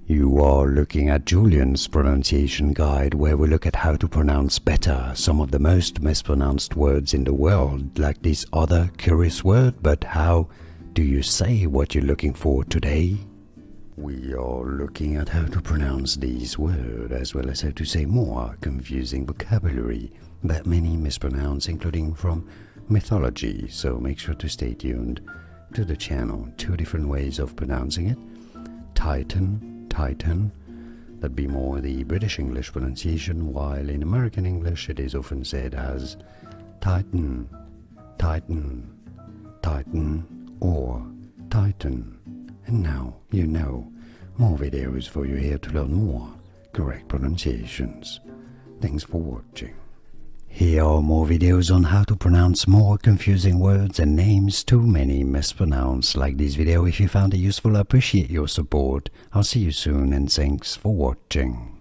You are looking at Julian's pronunciation guide, where we look at how to pronounce better some of the most mispronounced words in the world, like this other curious word. But how do you say what you're looking for today? We are looking at how to pronounce these words, as well as how to say more confusing vocabulary that many mispronounce, including from mythology. So make sure to stay tuned to the channel. 2 different ways of pronouncing it. Titan, that'd be more the British English pronunciation, while in American English it is often said as Titan, or Titan. And now you know. More videos for you here to learn more correct pronunciations. Thanks for watching. Here are more videos on how to pronounce more confusing words and names too many mispronounced. Like this video if you found it useful. I appreciate your support. I'll see you soon and thanks for watching.